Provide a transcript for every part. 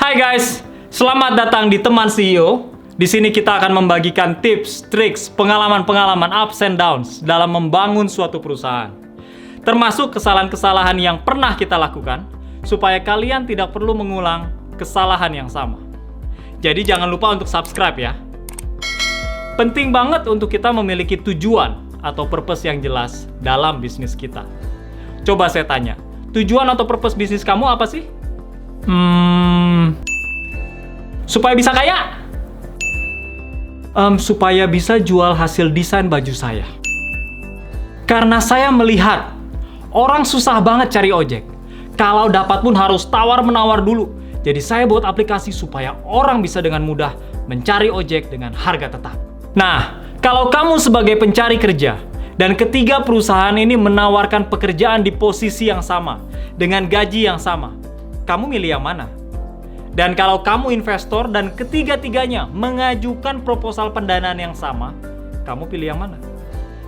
Hai guys, selamat datang di Teman CEO. Di sini kita akan membagikan tips, triks, pengalaman-pengalaman ups and downs dalam membangun suatu perusahaan. Termasuk kesalahan-kesalahan yang pernah kita lakukan, supaya kalian tidak perlu mengulang kesalahan yang sama. Jadi jangan lupa untuk subscribe ya. Penting banget untuk kita memiliki tujuan atau purpose yang jelas dalam bisnis kita. Coba saya tanya, tujuan atau purpose bisnis kamu apa sih? Supaya bisa kaya? Supaya bisa jual hasil desain baju saya. Karena saya melihat orang susah banget cari ojek. Kalau dapat pun harus tawar-menawar dulu. Jadi saya buat aplikasi supaya orang bisa dengan mudah mencari ojek dengan harga tetap. Nah, kalau kamu sebagai pencari kerja dan ketiga perusahaan ini menawarkan pekerjaan di posisi yang sama dengan gaji yang sama, kamu milih yang mana? Dan kalau kamu investor dan ketiga-tiganya mengajukan proposal pendanaan yang sama, kamu pilih yang mana?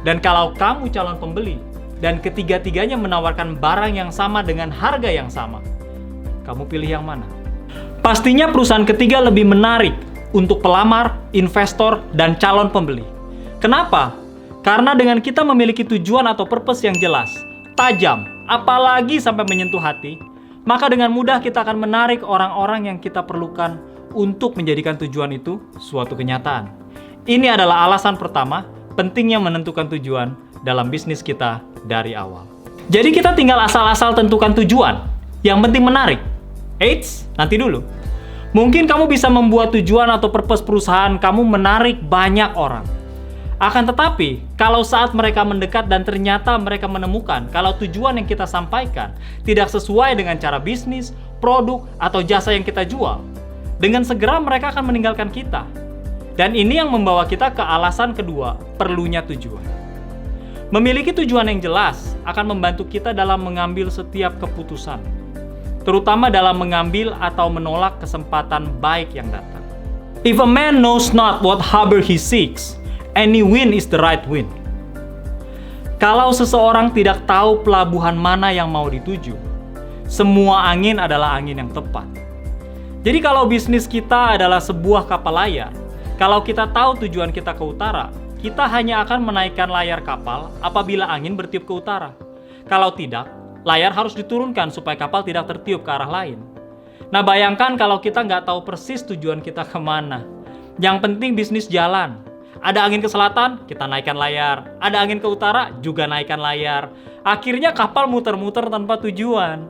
Dan kalau kamu calon pembeli dan ketiga-tiganya menawarkan barang yang sama dengan harga yang sama, kamu pilih yang mana? Pastinya perusahaan ketiga lebih menarik untuk pelamar, investor, dan calon pembeli. Kenapa? Karena dengan kita memiliki tujuan atau purpose yang jelas, tajam, apalagi sampai menyentuh hati, maka dengan mudah kita akan menarik orang-orang yang kita perlukan untuk menjadikan tujuan itu suatu kenyataan. Ini adalah alasan pertama pentingnya menentukan tujuan dalam bisnis kita dari awal. Jadi kita tinggal asal-asal tentukan tujuan. Yang penting menarik. Eits, nanti dulu. Mungkin kamu bisa membuat tujuan atau purpose perusahaan kamu menarik banyak orang. Akan tetapi, kalau saat mereka mendekat dan ternyata mereka menemukan kalau tujuan yang kita sampaikan tidak sesuai dengan cara bisnis, produk, atau jasa yang kita jual, dengan segera mereka akan meninggalkan kita. Dan ini yang membawa kita ke alasan kedua, perlunya tujuan. Memiliki tujuan yang jelas akan membantu kita dalam mengambil setiap keputusan, terutama dalam mengambil atau menolak kesempatan baik yang datang. If a man knows not what harbor he seeks, any wind is the right wind. Kalau seseorang tidak tahu pelabuhan mana yang mau dituju, semua angin adalah angin yang tepat. Jadi kalau bisnis kita adalah sebuah kapal layar, kalau kita tahu tujuan kita ke utara, kita hanya akan menaikkan layar kapal apabila angin bertiup ke utara. Kalau tidak, layar harus diturunkan supaya kapal tidak tertiup ke arah lain. Nah bayangkan kalau kita nggak tahu persis tujuan kita kemana. Yang penting bisnis jalan. Ada angin ke selatan, kita naikkan layar. Ada angin ke utara, juga naikkan layar. Akhirnya kapal muter-muter tanpa tujuan.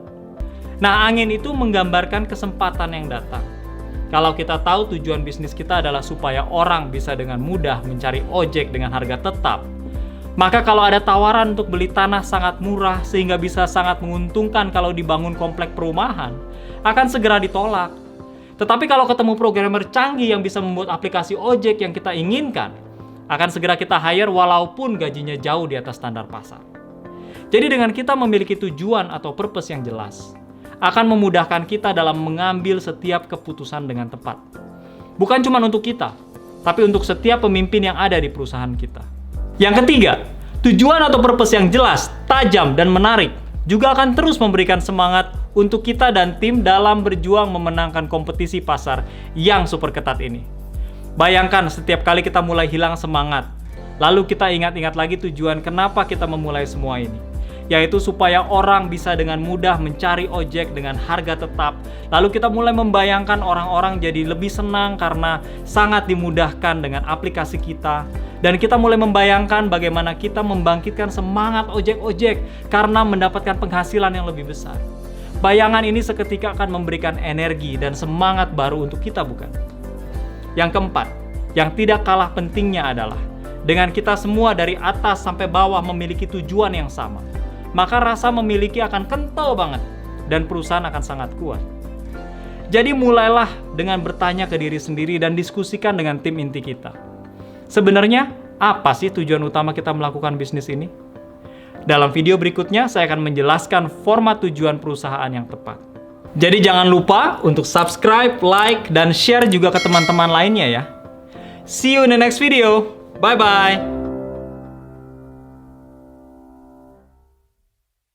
Nah, angin itu menggambarkan kesempatan yang datang. Kalau kita tahu tujuan bisnis kita adalah supaya orang bisa dengan mudah mencari ojek dengan harga tetap, maka kalau ada tawaran untuk beli tanah sangat murah sehingga bisa sangat menguntungkan kalau dibangun komplek perumahan, akan segera ditolak. Tetapi kalau ketemu programmer canggih yang bisa membuat aplikasi ojek yang kita inginkan, akan segera kita hire walaupun gajinya jauh di atas standar pasar. Jadi dengan kita memiliki tujuan atau purpose yang jelas, akan memudahkan kita dalam mengambil setiap keputusan dengan tepat. Bukan cuma untuk kita, tapi untuk setiap pemimpin yang ada di perusahaan kita. Yang ketiga, tujuan atau purpose yang jelas, tajam, dan menarik juga akan terus memberikan semangat untuk kita dan tim dalam berjuang memenangkan kompetisi pasar yang super ketat ini. Bayangkan setiap kali kita mulai hilang semangat, lalu kita ingat-ingat lagi tujuan kenapa kita memulai semua ini, yaitu supaya orang bisa dengan mudah mencari ojek dengan harga tetap. Lalu kita mulai membayangkan orang-orang jadi lebih senang karena sangat dimudahkan dengan aplikasi kita. Dan kita mulai membayangkan bagaimana kita membangkitkan semangat ojek-ojek karena mendapatkan penghasilan yang lebih besar. Bayangan ini seketika akan memberikan energi dan semangat baru untuk kita, bukan? Yang keempat, yang tidak kalah pentingnya adalah dengan kita semua dari atas sampai bawah memiliki tujuan yang sama, maka rasa memiliki akan kental banget dan perusahaan akan sangat kuat. Jadi mulailah dengan bertanya ke diri sendiri dan diskusikan dengan tim inti kita. Sebenarnya, apa sih tujuan utama kita melakukan bisnis ini? Dalam video berikutnya, saya akan menjelaskan format tujuan perusahaan yang tepat. Jadi jangan lupa untuk subscribe, like, dan share juga ke teman-teman lainnya ya. See you in the next video. Bye-bye.